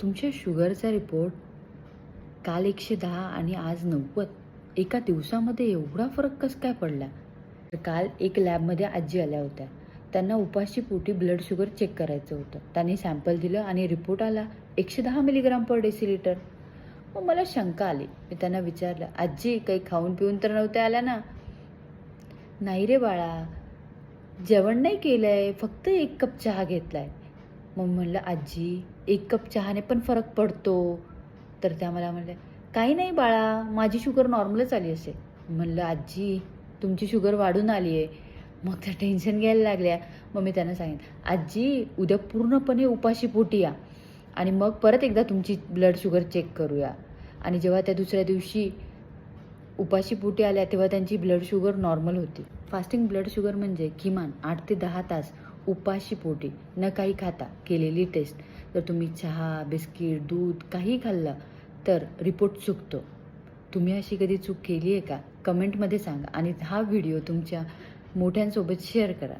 तुमच्या शुगरचा रिपोर्ट काल 110 आणि आज 90. एका दिवसामध्ये एवढा फरक कसं काय पडला? तर काल एक लॅबमध्ये आजी आल्या होत्या. त्यांना उपाशी पोटी ब्लड शुगर चेक करायचं होतं. त्यांनी सॅम्पल दिलं आणि रिपोर्ट आला 110 मिलीग्राम पर डेसिलिटर. मग मला शंका आली. मी त्यांना विचारलं, आजी काही खाऊन पिऊन तर नव्हत्या आल्या ना? नाही रे बाळा, जेवण नाही केलंय, फक्त 1 कप चहा घेतलाय. मग म्हणलं, आजी 1 कप चहाने पण फरक पडतो? तर त्या मला म्हणल्या, काही नाही बाळा, माझी शुगर नॉर्मलच आली असेल. म्हणलं, आजी तुमची शुगर वाढून आली आहे. मग त्या टेन्शन घ्यायला लागल्या. मग मी त्यांना सांगितलं, आजी उद्या पूर्णपणे उपाशी पोटी या आणि मग परत एकदा तुमची ब्लड शुगर चेक करूया. आणि जेव्हा त्या दुसऱ्या दिवशी उपाशी पोटी आल्या तेव्हा त्यांची ब्लड शुगर नॉर्मल होती. फास्टिंग ब्लड शुगर म्हणजे किमान 8 ते 10 तास उपाशी पोटी न काही खाता केलेली टेस्ट. जर तुम्ही चहा, बिस्किट, दूध काही खाल्लं तर रिपोर्ट चुकतो. तुम्ही अशी कधी चूक केली आहे का? कमेंटमध्ये सांगा आणि हा व्हिडिओ तुमच्या मोठ्यांसोबत शेअर करा.